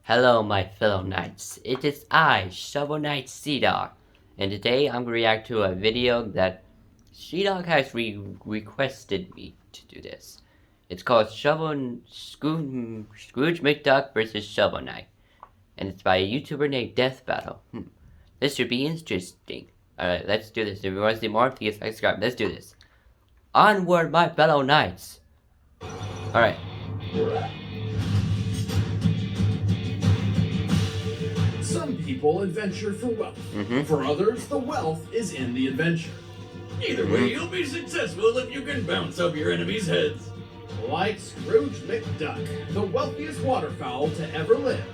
Hello, my fellow knights. It is I, Shovel Knight cdog, and today I'm going to react to a video that cdog has requested me to do this. It's called Scrooge McDuck versus Shovel Knight, and it's by a YouTuber named Death Battle. This should be interesting. Alright, let's do this. If you want to see more, please subscribe. Let's do this. Onward, my fellow knights. Alright. Some people adventure for wealth. For others, the wealth is in the adventure. Either way, you'll be successful if you can bounce off your enemies' heads. Like Scrooge McDuck, the wealthiest waterfowl to ever live.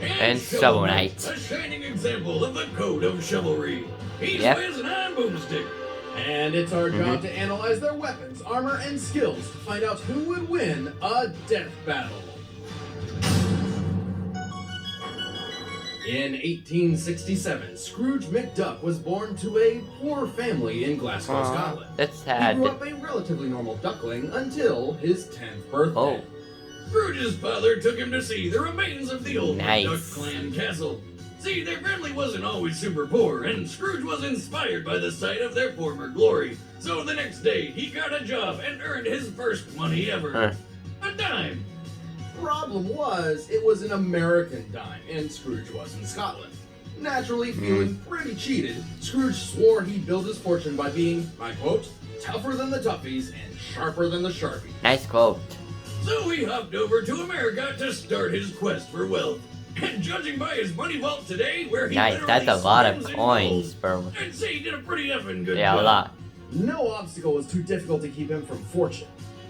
And Shovel Knight. A shining example of the code of chivalry. He's with an iron boomstick. And it's our job to analyze their weapons, armor, and skills to find out who would win a death battle. In 1867, Scrooge McDuck was born to a poor family in Glasgow, Scotland. That's sad. He grew up a relatively normal duckling until his 10th birthday. Scrooge's father took him to see the remains of the old Nice. McDuck clan castle. See, their family wasn't always super poor, and Scrooge was inspired by the sight of their former glory. So the next day, he got a job and earned his first money ever. A dime. Problem was, it was an American dime, and Scrooge was in Scotland. Naturally feeling pretty cheated, Scrooge swore he'd build his fortune by being, I quote, tougher than the toughies and sharper than the sharpies. Nice quote. So he hopped over to America to start his quest for wealth. And judging by his money vault today, where he Nice, that's a lot of swims in coins, gold, bro. I'd say he did a pretty effing good Yeah, job. a lot. No obstacle was too difficult to keep him from fortune.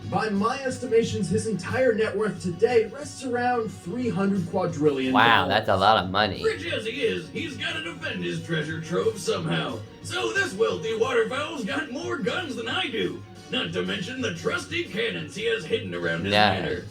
By my estimations, his entire net worth today rests around $300 quadrillion. Wow, that's a lot of money. Rich as he is, he's got to defend his treasure trove somehow. So this wealthy waterfowl's got more guns than I do. Not to mention the trusty cannons he has hidden around his manor.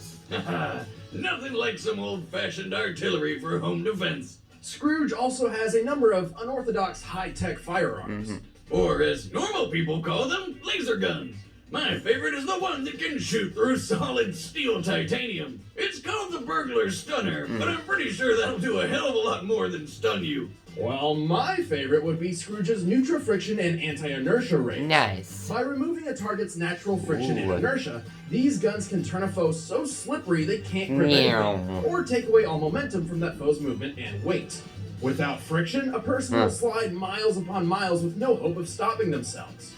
Nothing like some old-fashioned artillery for home defense. Scrooge also has a number of unorthodox high-tech firearms. Or as normal people call them, laser guns. My favorite is the one that can shoot through solid steel titanium. It's called the Burglar Stunner, but I'm pretty sure that'll do a hell of a lot more than stun you. Well, my favorite would be Scrooge's neutral-friction and anti-inertia rays. Nice. By removing a target's natural friction and inertia, these guns can turn a foe so slippery they can't grip anything, or take away all momentum from that foe's movement and weight. Without friction, a person will slide miles upon miles with no hope of stopping themselves.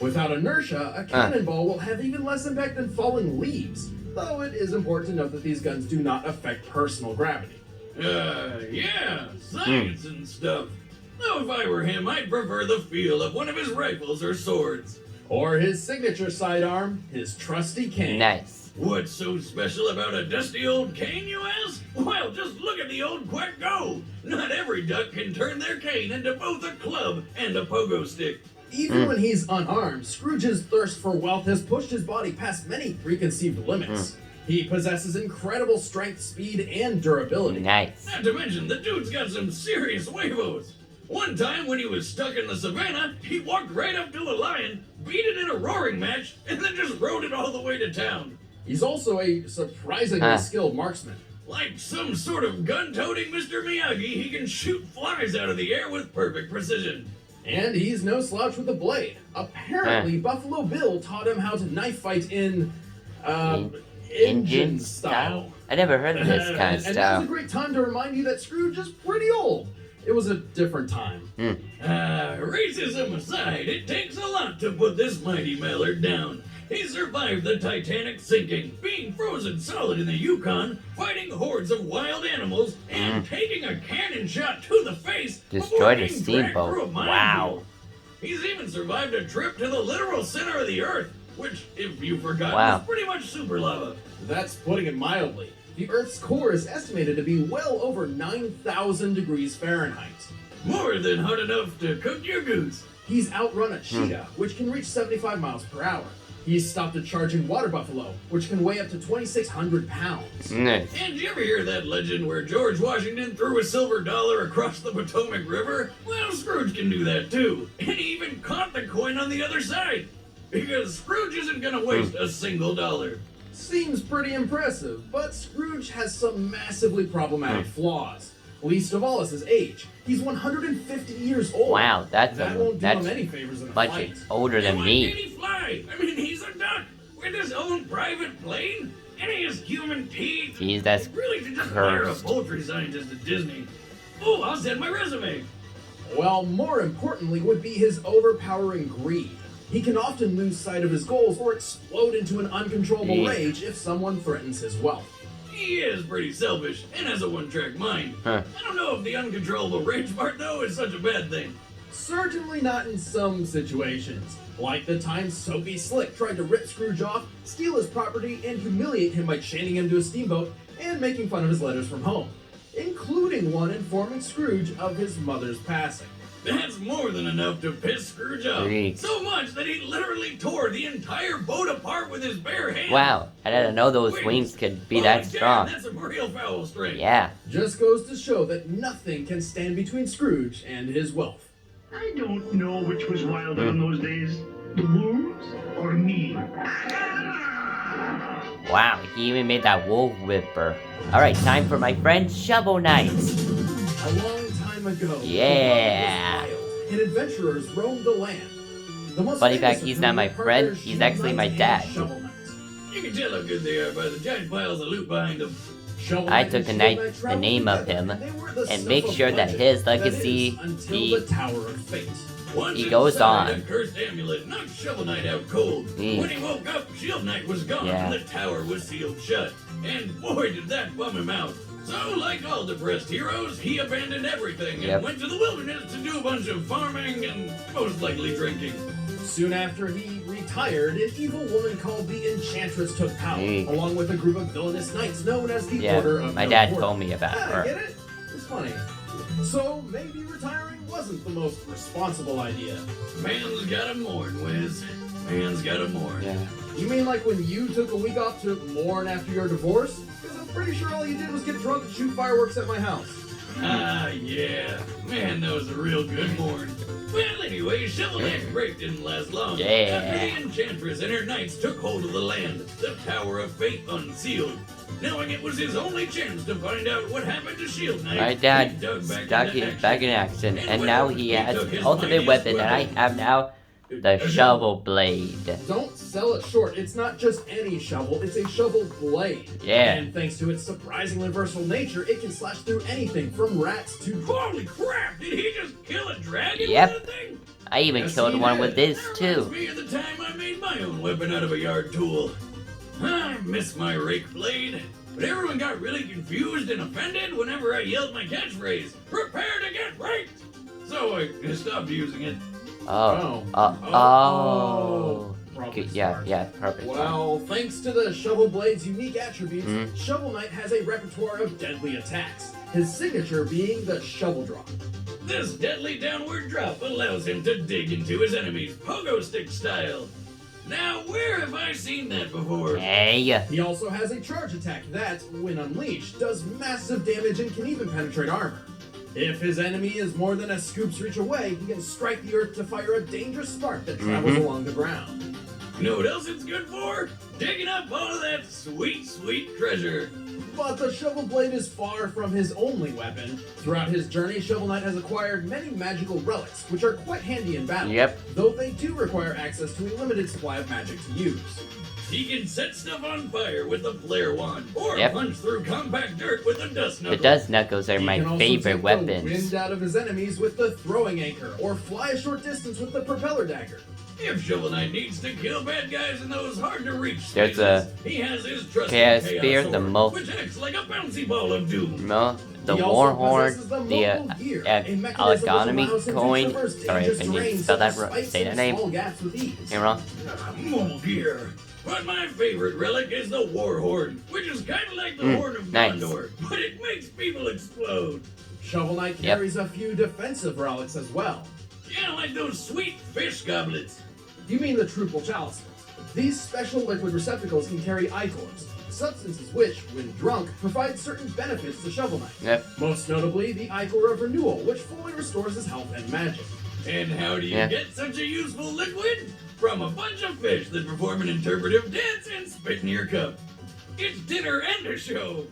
Without inertia, a cannonball will have even less impact than falling leaves, though it is important to note that these guns do not affect personal gravity. Yeah, science and stuff. Though if I were him, I'd prefer the feel of one of his rifles or swords. Or his signature sidearm, his trusty cane. Nice. What's so special about a dusty old cane, you ask? Well, just look at the old quack go. Not every duck can turn their cane into both a club and a pogo stick. Even when he's unarmed, Scrooge's thirst for wealth has pushed his body past many preconceived limits. He possesses incredible strength, speed, and durability. Nice. Not to mention, the dude's got some serious huevos. One time when he was stuck in the savannah, he walked right up to a lion, beat it in a roaring match, and then just rode it all the way to town. He's also a surprisingly skilled marksman. Like some sort of gun-toting Mr. Miyagi, he can shoot flies out of the air with perfect precision. And he's no slouch with a blade. Apparently, Buffalo Bill taught him how to knife fight in, Indian style. I never heard of this kind of And style. now's a great time to remind you that Scrooge is pretty old. It was a different time. Racism aside, it takes a lot to put this mighty mallard down. He survived the Titanic sinking, being frozen solid in the Yukon, fighting hordes of wild animals, and taking a cannon shot to the face Destroyed a before being dragged steamboat. through a minefield. He's even survived a trip to the literal center of the Earth, which, if you forgot, is pretty much super lava. That's putting it mildly. The Earth's core is estimated to be well over 9,000 degrees Fahrenheit. More than hot enough to cook your goose. He's outrun a cheetah, which can reach 75 miles per hour. He's stopped a charging water buffalo, which can weigh up to 2,600 pounds. Nice. And did you ever hear that legend where George Washington threw a silver dollar across the Potomac River? Well, Scrooge can do that too. And he even caught the coin on the other side. Because Scrooge isn't gonna waste a single dollar. Seems pretty impressive, but Scrooge has some massively problematic flaws. Least of all is his age. He's 150 years old. Wow, That won't do him any favors in a much fight. older than Why can't me. he fly? I mean, he's a duck with his own private plane, and he has human teeth. Jeez, that's Really should just hire a cursed. poultry scientist at Disney. Oh, I'll send my resume. Well, more importantly would be his overpowering greed. He can often lose sight of his goals or explode into an uncontrollable Yeah. rage if someone threatens his wealth. He is pretty selfish and has a one-track mind. Huh. I don't know if the uncontrollable rage part, though, is such a bad thing. Certainly not in some situations, like the time Soapy Slick tried to rip Scrooge off, steal his property, and humiliate him by chaining him to a steamboat and making fun of his letters from home, including one informing Scrooge of his mother's passing. That's more than enough to piss Scrooge off. Freak. So much that he literally tore the entire boat apart with his bare hands. Wow, I didn't know those wings could be that damn, strong. That's some real foul strength. Yeah. Just goes to show that nothing can stand between Scrooge and his wealth. I don't know which was wilder in those days, the wolves or me. Wow, he even made that wolf whipper. Alright, time for my friend Shovel Knight. A long time ago, Yeah. the world was wild, and adventurers roamed the land. The most Funny famous fact, of he's whom not my were friend, partners he's Shovel actually my Knight and dad. Shovel Knight. You can tell how good they are by the giant piles of loot behind them. Shovel I Knight took and the Shovel night- Knight the traveled name of together, him and they were the and stuff make of sure that legend. his That legacy is, until be- the Tower of Fate. Once He goes inside, on. A cursed amulet knocked Shovel Knight out cold. When he woke up, Shield Knight was gone Yeah. and the tower was sealed shut. And boy, did that bum him out. So, like all depressed heroes, he abandoned everything Yep. and went to the wilderness to do a bunch of farming and most likely drinking. Soon after he retired, an evil woman called the Enchantress took power, Hey. along with a group of villainous knights known as the Order Yeah, of my No dad Quarter. told me about Ah, her. get it? It's funny. So maybe retiring wasn't the most responsible idea. Man's gotta mourn, Wiz. Man's gotta mourn. Yeah. You mean like when you took a week off to mourn after your divorce? Because I'm pretty sure all you did was get drunk and shoot fireworks at my house. Ah, yeah. Man, that was a real good mourn. Well, anyway, Shovel Knight's break didn't last long. Yeah. After the Enchantress and her knights took hold of the land, the Tower of Fate unsealed. Knowing it was his only chance to find out what happened to Shield Knight, My dad he dug back stuck into it back in action, and now he has took his the ultimate mightiest weapon, and I have now the shovel blade. Don't sell it short. It's not just any shovel, it's a shovel blade. Yeah. And thanks to its surprisingly versatile nature, it can slash through anything from rats to... Holy crap! Did he just kill a dragon Yep. with that thing? I even Yes, killed he one did. with this That too. reminds me of the time I made my own weapon out of a yard tool. I miss my rake blade, but everyone got really confused and offended whenever I yelled my catchphrase, "Prepare to get raked!" So I stopped using it. Oh. Oh. Probably Good, yeah, smart. yeah, perfect. Well, thanks to the Shovel Blade's unique attributes, Mhm. Shovel Knight has a repertoire of deadly attacks, his signature being the Shovel Drop. This deadly downward drop allows him to dig into his enemies pogo stick style. Now, where have I seen that before? Hey. He also has a charge attack that, when unleashed, does massive damage and can even penetrate armor. If his enemy is more than a scoop's reach away, he can strike the earth to fire a dangerous spark that travels along the ground. You know what else it's good for? Digging up all of that sweet, sweet treasure. But the Shovel Blade is far from his only weapon. Throughout his journey, Shovel Knight has acquired many magical relics, which are quite handy in battle. Yep. Though they do require access to a limited supply of magic to use. He can set stuff on fire with a flare wand, or Yep. punch through compact dirt with a dust The knuckle. dust knuckles are He my can also favorite take weapons. the wind out of his enemies with the throwing anchor, or fly a short distance with the propeller dagger. If Shovel Knight needs to kill bad guys in those hard-to-reach There's spaces, a he has his trusty Chaos Chaos Spear, Sword, the mo- which acts like a bouncy ball of doom. No, the He war also horn, possesses the the mobile gear, a mechanism which Allegonomy allows him to coin. traverse Sorry if dangerous I didn't terrain spell that such as right. spikes Say that and name. small gaps with ease. You wrong? Mobile gear. But my favorite relic is the war horn, which is kind of like the horn of nice. Gondor, but it makes people explode. Shovel Knight Yep. carries a few defensive relics as well. Yeah, like those sweet fish goblets. You mean the Truple Chalices. These special liquid receptacles can carry ichors, substances which, when drunk, provide certain benefits to Shovel Knight. Yep. Most notably, the ichor of renewal, which fully restores his health and magic. And how do you Yeah. get such a useful liquid? from a bunch of fish that perform an interpretive dance and spit in your cup. It's dinner and a show.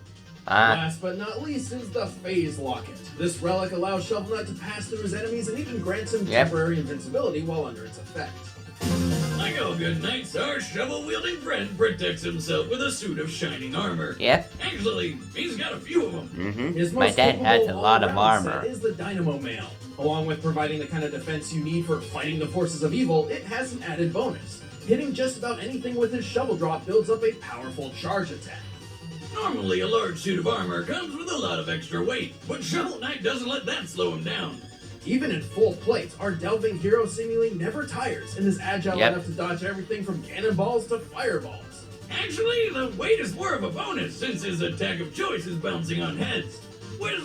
Last but not least is the Phase Locket. This relic allows Shovel Knight to pass through his enemies and even grants him temporary invincibility while under its effect. Like all good knights, our shovel-wielding friend protects himself with a suit of shining armor. Yep. Actually, he's got a few of them. His My most dad has a capable lot of all-around armor. set is the Dynamo Mail. Along with providing the kind of defense you need for fighting the forces of evil, it has an added bonus. Hitting just about anything with his shovel drop builds up a powerful charge attack. Normally, a large suit of armor comes with a lot of extra weight, but Shovel Knight doesn't let that slow him down. Even in full plate, our delving hero seemingly never tires and is agile Yep. enough to dodge everything from cannonballs to fireballs. Actually, the weight is more of a bonus since his attack of choice is bouncing on heads. Where's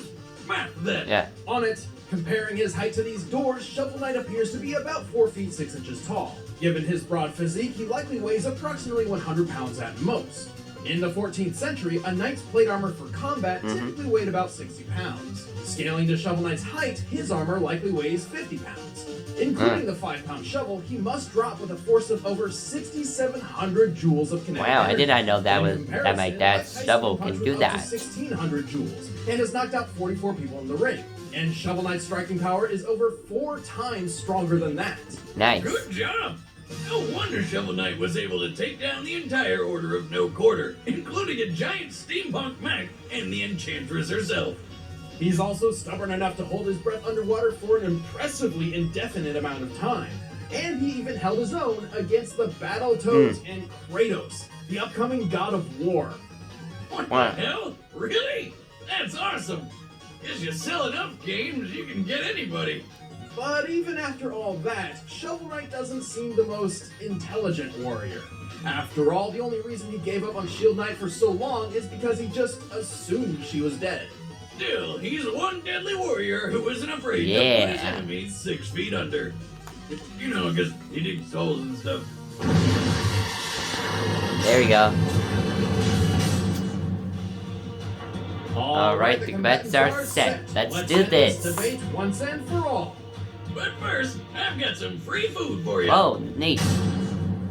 math then? Yeah. On it, comparing his height to these doors, Shovel Knight appears to be about 4 feet 6 inches tall. Given his broad physique, he likely weighs approximately 100 pounds at most. In the 14th century, a knight's plate armor for combat typically weighed about 60 pounds. Scaling to Shovel Knight's height, his armor likely weighs 50 pounds. Including the 5-pound shovel, he must drop with a force of over 6,700 joules of kinetic Wow, I energy. did not know that In was that my comparison, dad's Mike shovel Tyson can punched do with up to that. 1,600 joules and has knocked out 44 people in the ring. And Shovel Knight's striking power is over 4 times stronger than that. Nice. Good job! No wonder Shovel Knight was able to take down the entire Order of No Quarter, including a giant steampunk mech and the Enchantress herself. He's also stubborn enough to hold his breath underwater for an impressively indefinite amount of time. And he even held his own against the Battletoads and Kratos, the upcoming god of war. What Wow. the hell? Really? That's awesome! Guess you sell enough games, you can get anybody. But even after all that, Shovel Knight doesn't seem the most intelligent warrior. After all, the only reason he gave up on Shield Knight for so long is because he just assumed she was dead. Still, he's one deadly warrior who isn't afraid to Yeah. put his enemies 6 feet under. You know, because he digs holes and stuff. There we go. Alright, the combatants are set. Let's do end this. debate once and for all. But first, I've got some free food for you. Oh, neat.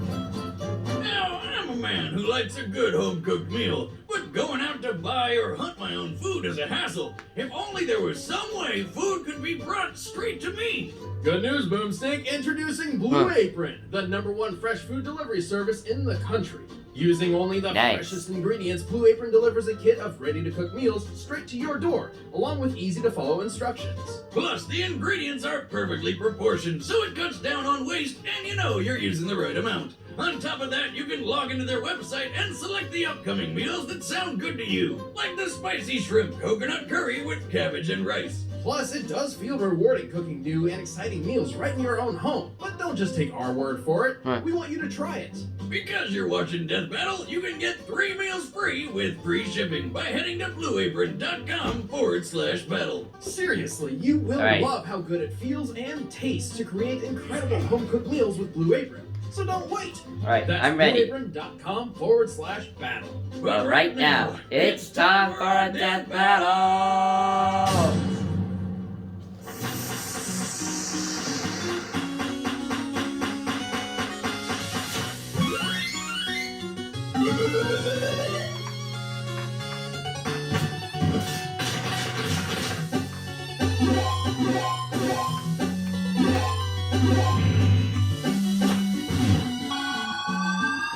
Now, I'm a man who likes a good home-cooked meal, but going out to buy or hunt my own food is a hassle. If only there was some way food could be brought straight to me. Good news, Boomstick. Introducing Blue Apron, the #1 fresh food delivery service in the country. Using only the Nice. freshest ingredients, Blue Apron delivers a kit of ready-to-cook meals straight to your door, along with easy-to-follow instructions. Plus, the ingredients are perfectly proportioned, so it cuts down on waste, and you know you're using the right amount. On top of that, you can log into their website and select the upcoming meals that sound good to you, like the spicy shrimp coconut curry with cabbage and rice. Plus, it does feel rewarding cooking new and exciting meals right in your own home. But don't just take our word for it. We want you to try it. Because you're watching Death Battle, you can get 3 meals free with free shipping by heading to blueapron.com/battle. Seriously, you will Alright. love how good it feels and tastes to create incredible home-cooked meals with Blue Apron. So don't wait. Alright, That's I'm ready. blueapron.com/battle. But right now, it's time for a death battle!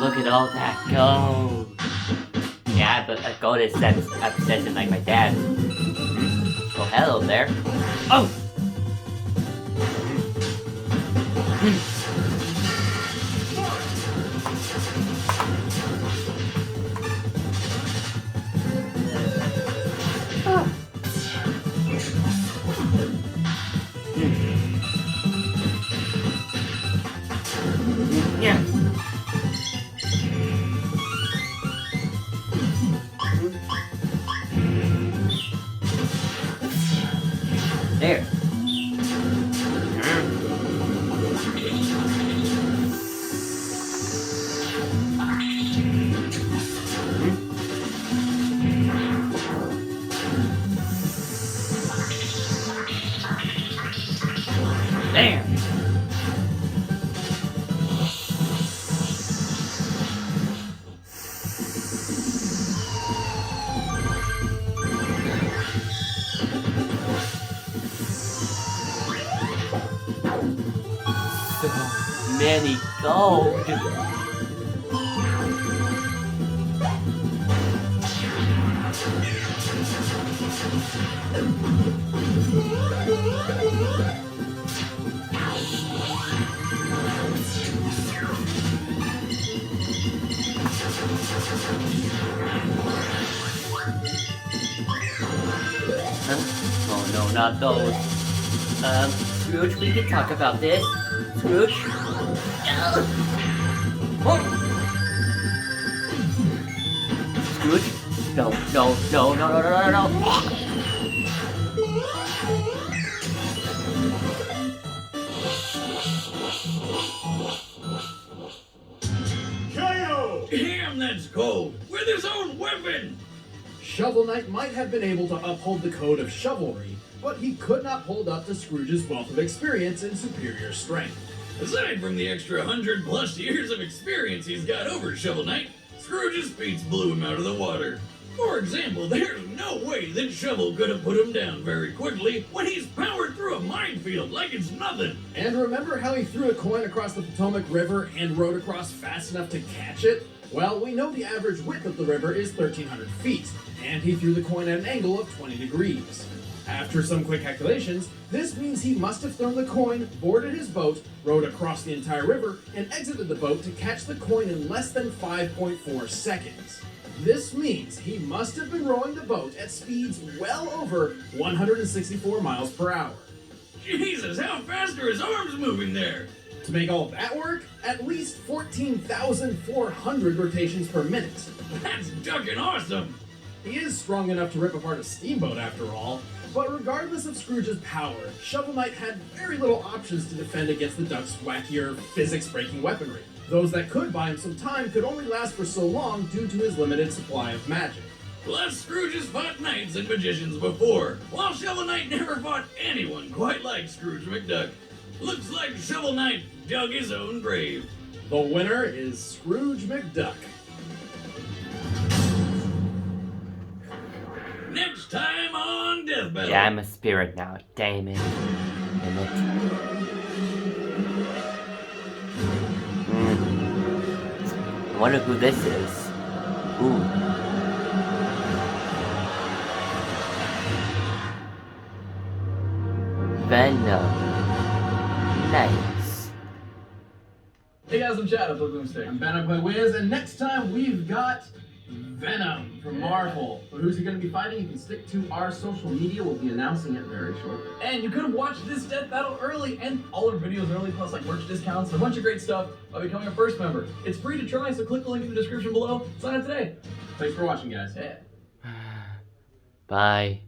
Look at all that gold! Yeah, but a gold is obsession like my dad. Oh, hello there. Oh! Yeah. There. There. many gold. Oh no, not those. Scrooge, we can talk about this. Scrooge? Scrooge? No, no, no, no, no, no, no, no. KO! Damn, that's cold. With his own weapon. Shovel Knight might have been able to uphold the code of chivalry, but he could not hold up to Scrooge's wealth of experience and superior strength. Aside from the extra 100+ years of experience he's got over Shovel Knight, Scrooge's feats blew him out of the water. For example, there's no way that Shovel could have put him down very quickly when he's powered through a minefield like it's nothing. And remember how he threw a coin across the Potomac River and rode across fast enough to catch it? Well, we know the average width of the river is 1,300 feet, and he threw the coin at an angle of 20 degrees. After some quick calculations, this means he must have thrown the coin, boarded his boat, rowed across the entire river, and exited the boat to catch the coin in less than 5.4 seconds. This means he must have been rowing the boat at speeds well over 164 miles per hour. Jesus, how fast are his arms moving there? To make all that work, at least 14,400 rotations per minute. That's ducking awesome. He is strong enough to rip apart a steamboat after all, but regardless of Scrooge's power, Shovel Knight had very little options to defend against the duck's wackier, physics-breaking weaponry. Those that could buy him some time could only last for so long due to his limited supply of magic. Plus, Scrooge has fought knights and magicians before, while Shovel Knight never fought anyone quite like Scrooge McDuck. Looks like Shovel Knight dug his own grave. The winner is Scrooge McDuck. Next time on Death Battle. Yeah, I'm a spirit now. Damn it. Damn it. I wonder who this is. Ooh. Venom. Nice. Hey guys, I'm Chad. I'm Boomstick. I'm Ben, I play Wiz, and next time we've got Venom from Marvel. But who's he going to be fighting? You can stick to our social media. We'll be announcing it very shortly. And you could have watched this death battle early and all our videos early, plus like merch discounts and a bunch of great stuff by becoming a first member. It's free to try, so click the link in the description below. Sign up today. Thanks for watching, guys. Yeah. Bye.